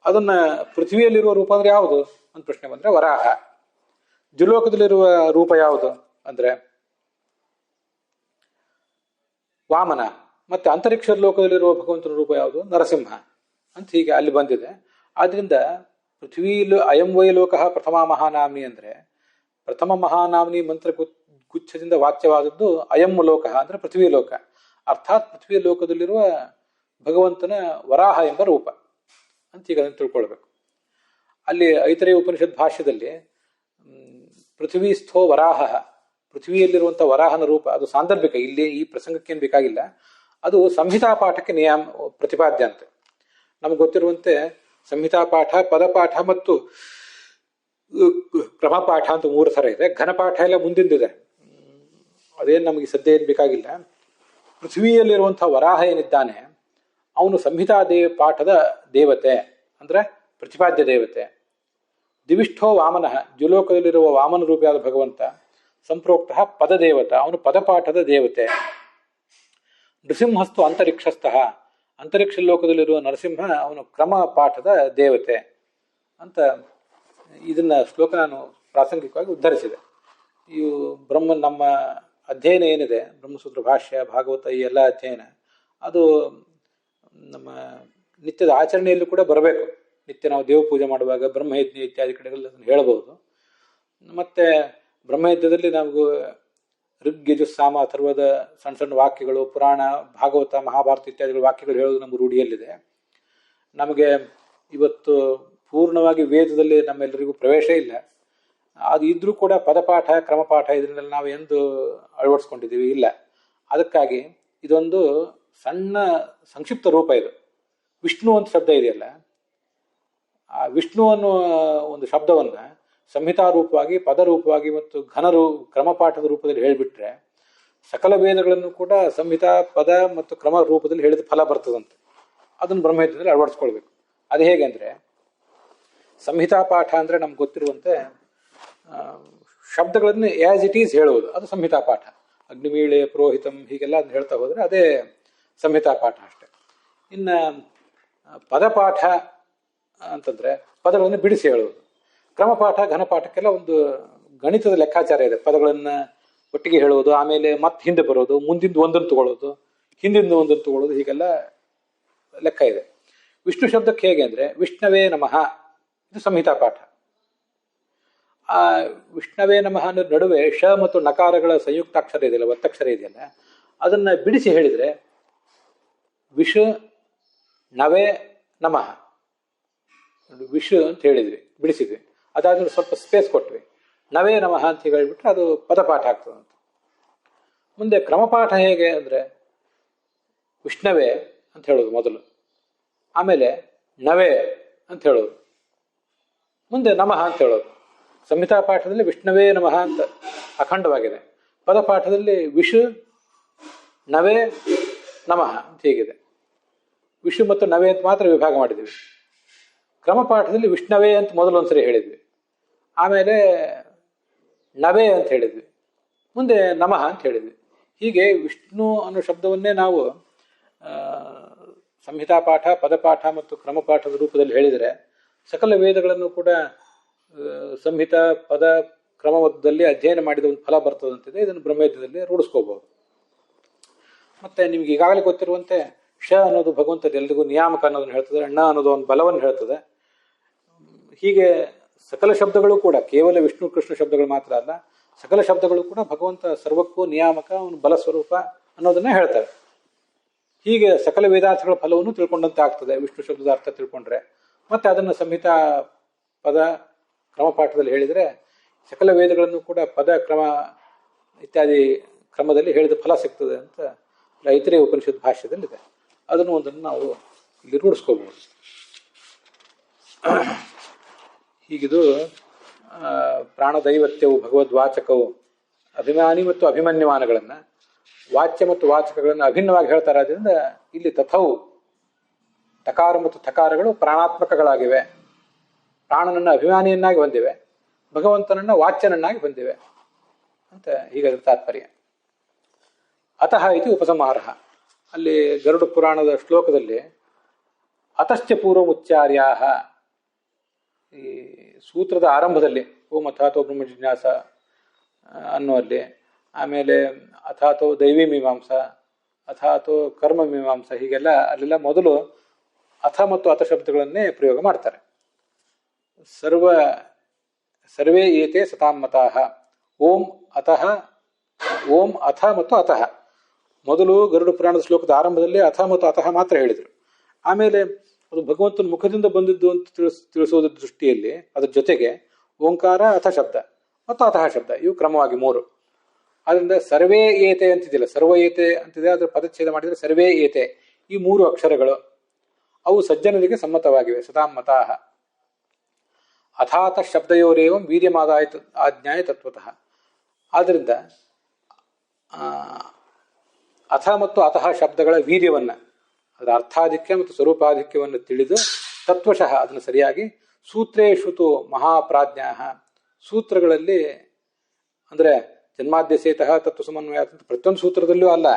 ಅದನ್ನ ಪೃಥ್ವಿಯಲ್ಲಿರುವ ರೂಪ ಅಂದ್ರೆ ಯಾವುದು ಅಂತ ಪ್ರಶ್ನೆ ಬಂದ್ರೆ ವರಾಹ. ದ್ಯುಲೋಕದಲ್ಲಿರುವ ರೂಪ ಯಾವುದು ಅಂದ್ರೆ ವಾಮನ. ಮತ್ತೆ ಅಂತರಿಕ್ಷ ಲೋಕದಲ್ಲಿರುವ ಭಗವಂತನ ರೂಪ ಯಾವುದು? ನರಸಿಂಹ ಅಂತ ಹೀಗೆ ಅಲ್ಲಿ ಬಂದಿದೆ. ಆದ್ರಿಂದ ಪೃಥ್ವಿ ಅಯಂ ವೈ ಲೋಕ ಪ್ರಥಮ ಮಹಾನಾಮ್ನಿ ಅಂದ್ರೆ ಪ್ರಥಮ ಮಹಾನಾಮ್ನಿ ಮಂತ್ರ ಗುಚ್ಛದಿಂದ ವಾಚ್ಯವಾದದ್ದು ಅಯಂ ಲೋಕ ಅಂದ್ರೆ ಪೃಥ್ವಿ ಲೋಕ, ಅರ್ಥಾತ್ ಪೃಥ್ವಿ ಲೋಕದಲ್ಲಿರುವ ಭಗವಂತನ ವರಾಹ ಎಂಬ ರೂಪ ಅಂತ ಈಗ ಅದನ್ನು ತಿಳ್ಕೊಳ್ಬೇಕು. ಅಲ್ಲಿ ಐತರೇಯ ಉಪನಿಷತ್ ಭಾಷ್ಯದಲ್ಲಿ ಪೃಥ್ವೀಸ್ಥೋ ವರಾಹ, ಪೃಥ್ವಿಯಲ್ಲಿರುವಂಥ ವರಾಹನ ರೂಪ ಅದು ಸಾಂದರ್ಭಿಕ, ಇಲ್ಲಿ ಈ ಪ್ರಸಂಗಕ್ಕೇನು ಬೇಕಾಗಿಲ್ಲ, ಅದು ಸಂಹಿತಾ ಪಾಠಕ್ಕೆ ಪ್ರತಿಪಾದ್ಯ ಅಂತೆ. ನಮ್ಗೆ ಗೊತ್ತಿರುವಂತೆ ಸಂಹಿತಾ ಪಾಠ, ಪದಪಾಠ ಮತ್ತು ಕ್ರಮಪಾಠ ಅಂತ 3 ಥರ ಇದೆ. ಘನಪಾಠ ಎಲ್ಲ ಮುಂದಿಂದಿದೆ, ಅದೇನು ನಮಗೆ ಸದ್ಯ ಏನು ಬೇಕಾಗಿಲ್ಲ. ಪೃಥ್ವಿಯಲ್ಲಿರುವಂಥ ವರಾಹ ಏನಿದ್ದಾನೆ ಅವನು ಸಂಹಿತಾ ಪಾಠದ ದೇವತೆ ಅಂದ್ರೆ ಪ್ರತಿಪಾದ್ಯ ದೇವತೆ. ದಿವಿಷ್ಠೋ ವಾಮನ, ದ್ಯುಲೋಕದಲ್ಲಿರುವ ವಾಮನ ರೂಪಿಯಾದ ಭಗವಂತ. ಸಂಪ್ರೋಕ್ತ ಪದದೇವತ, ಅವನು ಪದಪಾಠದ ದೇವತೆ. ನೃಸಿಂಹಸ್ತು ಅಂತರಿಕ್ಷಸ್ಥಃ, ಅಂತರಿಕ್ಷ ಲೋಕದಲ್ಲಿರುವ ನರಸಿಂಹ ಅವನು ಕ್ರಮ ಪಾಠದ ದೇವತೆ ಅಂತ ಇದನ್ನ ಶ್ಲೋಕ ನಾನು ಪ್ರಾಸಂಗಿಕವಾಗಿ ಉದ್ಧರಿಸಿದೆ. ಇವು ನಮ್ಮ ಅಧ್ಯಯನ ಏನಿದೆ, ಬ್ರಹ್ಮಸೂತ್ರ ಭಾಷ್ಯ, ಭಾಗವತ, ಈ ಎಲ್ಲ ಅಧ್ಯಯನ ಅದು ನಮ್ಮ ನಿತ್ಯದ ಆಚರಣೆಯಲ್ಲೂ ಕೂಡ ಬರಬೇಕು. ನಿತ್ಯ ನಾವು ದೇವ ಪೂಜೆ ಮಾಡುವಾಗ ಬ್ರಹ್ಮಯಜ್ಞ ಇತ್ಯಾದಿ ಕಡೆಗಳಲ್ಲಿ ಅದನ್ನು ಹೇಳಬಹುದು. ಮತ್ತೆ ಬ್ರಹ್ಮಯಜ್ಞದಲ್ಲಿ ನಾವು ಋಗ್ಯಜು ಸಾಮ ಅಥರ್ವದ ಸಣ್ಣ ಸಣ್ಣ ವಾಕ್ಯಗಳು, ಪುರಾಣ, ಭಾಗವತ, ಮಹಾಭಾರತ ಇತ್ಯಾದಿಗಳ ವಾಕ್ಯಗಳು ಹೇಳೋದು ನಮ್ಮ ರೂಢಿಯಲ್ಲಿದೆ. ನಮಗೆ ಇವತ್ತು ಪೂರ್ಣವಾಗಿ ವೇದದಲ್ಲಿ ನಮ್ಮೆಲ್ಲರಿಗೂ ಪ್ರವೇಶ ಇಲ್ಲ. ಅದು ಇದ್ರೂ ಕೂಡ ಪದಪಾಠ, ಕ್ರಮಪಾಠ ಇದನ್ನೆಲ್ಲ ನಾವು ಎಂದು ಅಳವಡಿಸ್ಕೊಂಡಿದ್ದೀವಿ ಇಲ್ಲ. ಅದಕ್ಕಾಗಿ ಇದೊಂದು ಸಣ್ಣ ಸಂಕ್ಷಿಪ್ತ ರೂಪ. ಇದು ವಿಷ್ಣು ಅಂತ ಶಬ್ದ ಇದೆಯಲ್ಲ, ಆ ವಿಷ್ಣು ಅನ್ನುವ ಒಂದು ಶಬ್ದವನ್ನು ಸಂಹಿತಾ ರೂಪವಾಗಿ, ಪದರೂಪವಾಗಿ ಮತ್ತು ಕ್ರಮಪಾಠದ ರೂಪದಲ್ಲಿ ಹೇಳಿಬಿಟ್ರೆ ಸಕಲ ವೇದಗಳನ್ನು ಕೂಡ ಸಂಹಿತಾ, ಪದ ಮತ್ತು ಕ್ರಮ ರೂಪದಲ್ಲಿ ಹೇಳಿದ ಫಲ ಬರ್ತದಂತೆ. ಅದನ್ನು ಬ್ರಹ್ಮಯಜ್ಞದಲ್ಲಿ ಅಳವಡಿಸ್ಕೊಳ್ಬೇಕು. ಅದು ಹೇಗೆ ಅಂದರೆ, ಸಂಹಿತಾ ಪಾಠ ಅಂದರೆ ನಮ್ಗೆ ಗೊತ್ತಿರುವಂತೆ ಶಬ್ದಗಳನ್ನು ಆ್ಯಸ್ ಇಟ್ ಈಸ್ ಹೇಳುವುದು, ಅದು ಸಂಹಿತಾ ಪಾಠ. ಅಗ್ನಿಮೀಳೆ, ಪುರೋಹಿತಂ ಹೀಗೆಲ್ಲ ಅದನ್ನ ಹೇಳ್ತಾ ಹೋದರೆ ಅದೇ ಸಂಹಿತಾ ಪಾಠ ಅಷ್ಟೆ. ಇನ್ನು ಪದಪಾಠ ಅಂತಂದರೆ ಪದಗಳನ್ನು ಬಿಡಿಸಿ ಹೇಳುವುದು. ಕ್ರಮಪಾಠ, ಘನಪಾಠಕ್ಕೆಲ್ಲ ಒಂದು ಗಣಿತದ ಲೆಕ್ಕಾಚಾರ ಇದೆ. ಪದಗಳನ್ನು ಒಟ್ಟಿಗೆ ಹೇಳುವುದು, ಆಮೇಲೆ ಮತ್ತೆ ಹಿಂದೆ ಬರೋದು, ಮುಂದಿಂದ ಒಂದನ್ನು ತಗೊಳ್ಳೋದು, ಹಿಂದಿಂದ ಒಂದನ್ನು ತಗೊಳ್ಳೋದು, ಹೀಗೆಲ್ಲ ಲೆಕ್ಕ ಇದೆ. ವಿಷ್ಣು ಶಬ್ದಕ್ಕೆ ಹೇಗೆ ಅಂದರೆ ವಿಷ್ಣವೇ ನಮಃ, ಇದು ಸಂಹಿತಾ ಪಾಠ. ಆ ವಿಷ್ಣವೇ ನಮಃ ಅನ್ನೋ ನಡುವೆ ಶ ಮತ್ತು ನಕಾರಗಳ ಸಂಯುಕ್ತಾಕ್ಷರ ಇದೆಯಲ್ಲ, ಒತ್ತಕ್ಷರ ಇದೆಯಲ್ಲ, ಅದನ್ನು ಬಿಡಿಸಿ ಹೇಳಿದರೆ ವಿಷ ನವೇ ನಮಃ, ವಿಷ ಅಂತ ಹೇಳಿದ್ವಿ, ಬಿಡಿಸಿದ್ವಿ. ಅದಾದ್ಮೇಲೆ ಸ್ವಲ್ಪ ಸ್ಪೇಸ್ ಕೊಟ್ವಿ, ನವೇ ನಮಃ ಅಂತ ಹೇಳಿಬಿಟ್ರೆ ಅದು ಪದಪಾಠ ಆಗ್ತದಂತ. ಮುಂದೆ ಕ್ರಮಪಾಠ ಹೇಗೆ ಅಂದರೆ ವಿಷ್ಣವೇ ಅಂತ ಹೇಳೋದು ಮೊದಲು, ಆಮೇಲೆ ನವೇ ಅಂತ ಹೇಳೋದು, ಮುಂದೆ ನಮಃ ಅಂತ ಹೇಳೋದು. ಸಂಹಿತಾ ಪಾಠದಲ್ಲಿ ವಿಷ್ಣವೇ ನಮಃ ಅಂತ ಅಖಂಡವಾಗಿದೆ. ಪದಪಾಠದಲ್ಲಿ ವಿಷು ನವೇ ನಮಃ ಅಂತ ಹೀಗಿದೆ. ವಿಷು ಮತ್ತು ನವೇ ಅಂತ ಮಾತ್ರ ವಿಭಾಗ ಮಾಡಿದ್ವಿ. ಕ್ರಮಪಾಠದಲ್ಲಿ ವಿಷ್ಣವೇ ಅಂತ ಮೊದಲೊಂದ್ಸರಿ ಹೇಳಿದ್ವಿ, ಆಮೇಲೆ ನವೇ ಅಂತ ಹೇಳಿದ್ವಿ, ಮುಂದೆ ನಮಃ ಅಂತ ಹೇಳಿದ್ವಿ. ಹೀಗೆ ವಿಷ್ಣು ಅನ್ನೋ ಶಬ್ದವನ್ನೇ ನಾವು ಸಂಹಿತಾ ಪಾಠ, ಪದಪಾಠ ಮತ್ತು ಕ್ರಮಪಾಠದ ರೂಪದಲ್ಲಿ ಹೇಳಿದರೆ ಸಕಲ ವೇದಗಳನ್ನು ಕೂಡ ಸಂಹಿತ, ಪದ, ಕ್ರಮದಲ್ಲಿ ಅಧ್ಯಯನ ಮಾಡಿದ ಒಂದು ಫಲ ಬರ್ತದಂತಿದೆ. ಇದನ್ನು ಬ್ರಹ್ಮಯಜ್ಞದಲ್ಲಿ ರೂಢಿಸ್ಕೋಬಹುದು. ಮತ್ತೆ ನಿಮ್ಗೆ ಈಗಾಗಲೇ ಗೊತ್ತಿರುವಂತೆ ಶ ಅನ್ನೋದು ಭಗವಂತನ ಎಲ್ರಿಗೂ ನಿಯಾಮಕ ಅನ್ನೋದನ್ನು ಹೇಳ್ತದೆ, ಅಣ್ಣ ಅನ್ನೋದು ಒಂದು ಬಲವನ್ನು ಹೇಳ್ತದೆ. ಹೀಗೆ ಸಕಲ ಶಬ್ದಗಳು ಕೂಡ ಕೇವಲ ವಿಷ್ಣು ಕೃಷ್ಣ ಶಬ್ದಗಳು ಮಾತ್ರ ಅಲ್ಲ, ಸಕಲ ಶಬ್ದಗಳು ಕೂಡ ಭಗವಂತ ಸರ್ವಕ್ಕೂ ನಿಯಾಮಕ, ಅವನು ಬಲ ಸ್ವರೂಪ ಅನ್ನೋದನ್ನ ಹೇಳ್ತಾರೆ. ಹೀಗೆ ಸಕಲ ವೇದಾರ್ಥಗಳ ಫಲವನ್ನು ತಿಳ್ಕೊಂಡಂತೆ ಆಗ್ತದೆ ವಿಷ್ಣು ಶಬ್ದದ ಅರ್ಥ ತಿಳ್ಕೊಂಡ್ರೆ. ಮತ್ತೆ ಅದನ್ನು ಸಂಹಿತಾ, ಪದ, ಕ್ರಮಪಾಠದಲ್ಲಿ ಹೇಳಿದರೆ ಸಕಲ ವೇದಗಳನ್ನು ಕೂಡ ಪದ, ಕ್ರಮ ಇತ್ಯಾದಿ ಕ್ರಮದಲ್ಲಿ ಹೇಳಿದ ಫಲ ಸಿಗ್ತದೆ ಅಂತ ಐತರೇಯ ಉಪನಿಷತ್ ಭಾಷ್ಯದಲ್ಲಿದೆ. ಅದನ್ನು ಒಂದನ್ನು ನಾವು ಇಲ್ಲಿ ರೂಢಿಸ್ಕೋಬಹುದು. ಹೀಗಿದು ಪ್ರಾಣದೈವತ್ಯವು, ಭಗವದ್ವಾಚಕವು, ಅಭಿಮಾನಿ ಮತ್ತು ಅಭಿಮನ್ಯಮಾನಗಳನ್ನು, ವಾಚ್ಯ ಮತ್ತು ವಾಚಕಗಳನ್ನು ಅಭಿನ್ನವಾಗಿ ಹೇಳ್ತಾರೆ. ಆದ್ದರಿಂದ ಇಲ್ಲಿ ತಥವು ತಕಾರ ಮತ್ತು ಥಕಾರಗಳು ಪ್ರಾಣಾತ್ಮಕಗಳಾಗಿವೆ. ಪ್ರಾಣನನ್ನು ಅಭಿಮಾನಿಯನ್ನಾಗಿ ಹೊಂದಿವೆ, ಭಗವಂತನನ್ನು ವಾಚ್ಯನನ್ನಾಗಿ ಹೊಂದಿವೆ ಅಂತ ಹೀಗಾದ್ರೆ ತಾತ್ಪರ್ಯ. ಅತಃ ಇದು ಉಪಸಂಹಾರ. ಅಲ್ಲಿ ಗರುಡ ಪುರಾಣದ ಶ್ಲೋಕದಲ್ಲಿ ಅತಶ್ಚ ಪೂರ್ವಮುಚ್ಚಾರ್ಯಾಹ, ಈ ಸೂತ್ರದ ಆರಂಭದಲ್ಲಿ ಓಂ ಅಥಾತೋ ಬ್ರಹ್ಮ ಜಿಜ್ಞಾಸ ಅನ್ನುವಲ್ಲಿ, ಆಮೇಲೆ ಅಥಾತೋ ದೈವಿ ಮೀಮಾಂಸ, ಅಥಾತೋ ಕರ್ಮ ಮೀಮಾಂಸ, ಹೀಗೆಲ್ಲ ಅಲ್ಲೆಲ್ಲ ಮೊದಲು ಅಥ ಮತ್ತು ಅಥ ಶಬ್ದಗಳನ್ನೇ ಪ್ರಯೋಗ ಮಾಡ್ತಾರೆ. ಸರ್ವೇ ಏತೆ ಸತಾಮತಾಹ, ಓಂ ಅತಃ, ಓಂ ಅಥ ಮತ್ತು ಅತಃ. ಮೊದಲು ಗರುಡ ಪುರಾಣದ ಶ್ಲೋಕದ ಆರಂಭದಲ್ಲಿ ಅಥ ಮತ್ತು ಅತಃ ಮಾತ್ರ ಹೇಳಿದರು. ಆಮೇಲೆ ಅದು ಭಗವಂತನ ಮುಖದಿಂದ ಬಂದಿದ್ದು ಅಂತ ತಿಳಿಸೋದ್ರ ದೃಷ್ಟಿಯಲ್ಲಿ ಅದ್ರ ಜೊತೆಗೆ ಓಂಕಾರ, ಅಥ ಶಬ್ದ ಮತ್ತು ಅತಃ ಶಬ್ದ, ಇವು ಕ್ರಮವಾಗಿ ಮೂರು. ಆದ್ರಿಂದ ಸರ್ವೇ ಏತೆ ಅಂತಿದ್ದಿಲ್ಲ, ಸರ್ವ ಏತೆ ಅಂತಿದೆ, ಅದರ ಪದಚ್ಛೇದ ಮಾಡಿದರೆ ಸರ್ವೇ ಏತೆ. ಈ ಮೂರು ಅಕ್ಷರಗಳು ಅವು ಸಜ್ಜನರಿಗೆ ಸಮ್ಮತವಾಗಿವೆ. ಸತಾಮತಾಹ. ಅಥಾತ ಶಬ್ದಯೋರೇವಂ ವೀರ್ಯಮಾದಾಯ ಆಜ್ಞಾಯ ತತ್ವತಃ. ಆದ್ದರಿಂದ ಅಥ ಮತ್ತು ಅತಃ ಶಬ್ದಗಳ ವೀರ್ಯವನ್ನ, ಅದರ ಅರ್ಥಾಧಿಕ್ಯ ಮತ್ತು ಸ್ವರೂಪಾಧಿಕ್ಯವನ್ನು ತಿಳಿದು ತತ್ವಶಃ ಅದನ್ನು ಸರಿಯಾಗಿ ಸೂತ್ರೇಷುತು ಮಹಾಪ್ರಾಜ್ಞಾ, ಸೂತ್ರಗಳಲ್ಲಿ ಅಂದರೆ ಜನ್ಮಾದ್ಯಸೇತಃ ತತ್ವ ಸಮನ್ವಯ ಅಂತ ಪ್ರತಿಯೊಂದು ಸೂತ್ರದಲ್ಲೂ ಅಲ್ಲ.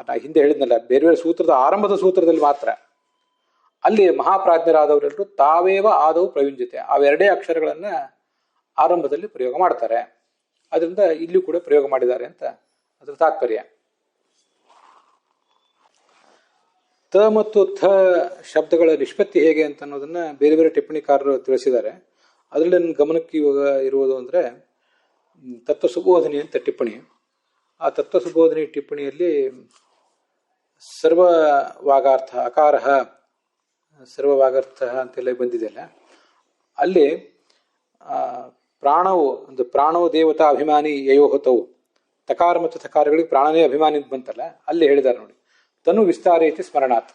ನಾ ಹಿಂದೆ ಹೇಳಿದ್ನಲ್ಲ, ಬೇರೆ ಬೇರೆ ಸೂತ್ರದ ಆರಂಭದ ಸೂತ್ರದಲ್ಲಿ ಮಾತ್ರ. ಅಲ್ಲಿ ಮಹಾಪ್ರಾಜ್ಞರಾದವರೆಲ್ಲರೂ ತಾವೇವ ಆದವು ಪ್ರಯುಂಜತೆ, ಅವೆರಡೇ ಅಕ್ಷರಗಳನ್ನ ಆರಂಭದಲ್ಲಿ ಪ್ರಯೋಗ ಮಾಡ್ತಾರೆ. ಅದರಿಂದ ಇಲ್ಲೂ ಕೂಡ ಪ್ರಯೋಗ ಮಾಡಿದ್ದಾರೆ ಅಂತ ಅದರ ತಾತ್ಪರ್ಯ. ತ ಮತ್ತು ಥ ಶಬ್ದಗಳ ನಿಷ್ಪತ್ತಿ ಹೇಗೆ ಅಂತ ಅನ್ನೋದನ್ನ ಬೇರೆ ಬೇರೆ ಟಿಪ್ಪಣಿಕಾರರು ತಿಳಿಸಿದ್ದಾರೆ. ಅದರಲ್ಲಿ ನನ್ನ ಗಮನಕ್ಕೆ ಇವಾಗ ಇರುವುದು ಅಂದರೆ ತತ್ವ ಸುಬೋಧನೆ ಅಂತ ಟಿಪ್ಪಣಿ. ಆ ತತ್ವ ಸುಬೋಧನೆ ಟಿಪ್ಪಣಿಯಲ್ಲಿ ಸರ್ವವಾಗಾರ್ಥ ಅಕಾರ ಸರ್ವವಾಗಾರ್ಥ ಅಂತೆಲ್ಲ ಬಂದಿದೆಯಲ್ಲ, ಅಲ್ಲಿ ಪ್ರಾಣವು ಒಂದು ಪ್ರಾಣವು ದೇವತಾ ಅಭಿಮಾನಿ ಯಯೋಹತವು, ತಕಾರ ಮತ್ತು ತಕಾರಗಳಿಗೆ ಪ್ರಾಣನೇ ಅಭಿಮಾನಿ ಅಂತ ಬಂತಲ್ಲ, ಅಲ್ಲಿ ಹೇಳಿದ್ದಾರೆ ನೋಡಿ, ತನು ವಿಸ್ತಾರ ಇತಿ ಸ್ಮರಣಾತ್.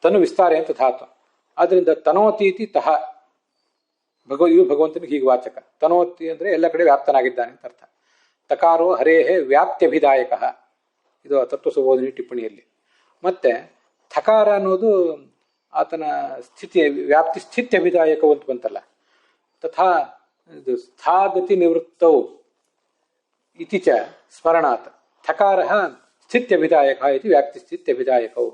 ತನು ವಿಸ್ತಾರ ಅಂತ ಧಾತು, ಆದ್ರಿಂದ ತನೋತೀತಿ ತಹ ಇವು ಭಗವಂತನಿಗೆ ಹೀಗೆ ವಾಚಕ. ತನೋತಿ ಅಂದ್ರೆ ಎಲ್ಲ ಕಡೆ ವ್ಯಾಪ್ತನಾಗಿದ್ದಾನೆ ಅಂತ ಅರ್ಥ. ತಕಾರೋ ಹರೇಹೇ ವ್ಯಾಪ್ತ್ಯಭಿದಾಯಕ, ಇದು ತತ್ವ ಸುಬೋಧನೆ ಟಿಪ್ಪಣಿಯಲ್ಲಿ. ಮತ್ತೆ ಥಕಾರ ಅನ್ನೋದು ಆತನ ಸ್ಥಿತಿ ವ್ಯಾಪ್ತಿ ಸ್ಥಿತ್ಯಭಿದಾಯಕವು ಅಂತ ಬಂತಲ್ಲ, ತಥಾ ಇದು ಸ್ಥಾಗತಿ ನಿವೃತ್ತವು ಇತಿ ಚ ಸ್ಮರಣಾತ್ ಥಕಾರ ಸ್ಥಿತ್ಯಭಿದಾಯಕ ಇತಿ ವ್ಯಾಪ್ತಿ ಸ್ಥಿತ್ಯಭಿದಾಯಕವು.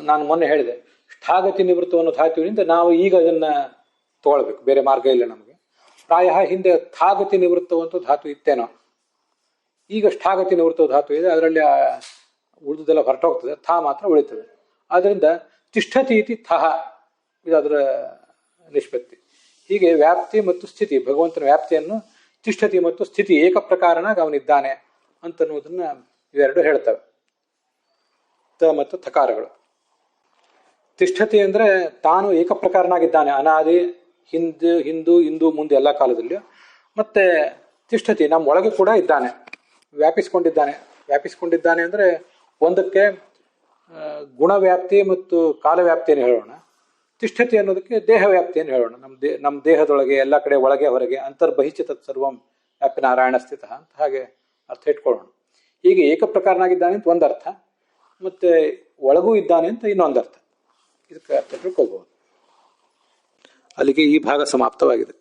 ನಾನು ಮೊನ್ನೆ ಹೇಳಿದೆ, ಸ್ಥಾಗತಿ ನಿವೃತ್ತವನ್ನು ಧಾತುವಿನಿಂದ ನಾವು ಈಗ ಅದನ್ನ ತಗೊಳ್ಬೇಕು, ಬೇರೆ ಮಾರ್ಗ ಇಲ್ಲ ನಮಗೆ. ಪ್ರಾಯ ಹಿಂದೆ ಥಾಗತಿ ನಿವೃತ್ತವಂತೂ ಧಾತು ಇತ್ತೇನೋ, ಈಗ ಸ್ಥಾಗತಿ ನಿವೃತ್ತ ಧಾತು ಇದೆ, ಅದರಲ್ಲಿ ಉಳಿದುದೆಲ್ಲ ಹೊರಟೋಗ್ತದೆ, ಥಾ ಮಾತ್ರ ಉಳಿತದೆ. ಆದ್ದರಿಂದ ತಿಷ್ಠತಿ ಇತಿ ಥಹ, ಇದು ಅದರ ನಿಷ್ಪತ್ತಿ. ಹೀಗೆ ವ್ಯಾಪ್ತಿ ಮತ್ತು ಸ್ಥಿತಿ, ಭಗವಂತನ ವ್ಯಾಪ್ತಿಯನ್ನು ತಿಷ್ಠತಿ ಮತ್ತು ಸ್ಥಿತಿ ಏಕ ಪ್ರಕಾರನಾಗಿ ಅವನಿದ್ದಾನೆ ಅಂತನ್ನುವುದನ್ನ ಇವೆರಡು ಹೇಳ್ತವೆ, ತ ಮತ್ತು ಥಕಾರಗಳು. ತಿಷ್ಠತಿ ಅಂದ್ರೆ ತಾನು ಏಕಪ್ರಕಾರನಾಗಿದ್ದಾನೆ, ಅನಾದಿ, ಹಿಂದು ಇಂದು ಮುಂದೆ ಎಲ್ಲ ಕಾಲದಲ್ಲಿಯೂ. ಮತ್ತೆ ತಿಷ್ಠತಿ ನಮ್ಮ ಒಳಗೆ ಕೂಡ ಇದ್ದಾನೆ, ವ್ಯಾಪಿಸಿಕೊಂಡಿದ್ದಾನೆ. ವ್ಯಾಪಿಸಿಕೊಂಡಿದ್ದಾನೆ ಅಂದ್ರೆ ಒಂದಕ್ಕೆ ಗುಣವ್ಯಾಪ್ತಿ ಮತ್ತು ಕಾಲವ್ಯಾಪ್ತಿಯನ್ನು ಹೇಳೋಣ, ತಿಷ್ಠತಿ ಅನ್ನೋದಕ್ಕೆ ದೇಹ ವ್ಯಾಪ್ತಿಯನ್ನು ಹೇಳೋಣ. ನಮ್ಮ ದೇಹದೊಳಗೆ ಎಲ್ಲ ಕಡೆ ಒಳಗೆ ಹೊರಗೆ ಅಂತರ್ಬಹಿಷ್ಯ ತತ್ ಸರ್ವಂ ವ್ಯಾಪಿ ನಾರಾಯಣ ಸ್ಥಿತ ಅಂತ ಹಾಗೆ ಅರ್ಥ ಇಟ್ಕೊಳ್ಳೋಣ. ಹೀಗೆ ಏಕಪ್ರಕಾರನಾಗಿದ್ದಾನೆ ಅಂತ ಒಂದು ಅರ್ಥ, ಮತ್ತೆ ಒಳಗೂ ಇದ್ದಾನೆ ಅಂತ ಇನ್ನೊಂದು ಅರ್ಥ. ಇದಕ್ಕೆ ಅರ್ಥ ತಿಳ್ಕೋಬಹುದು. ಅಲ್ಲಿಗೆ ಈ ಭಾಗ ಸಮಾಪ್ತವಾಗಿದೆ.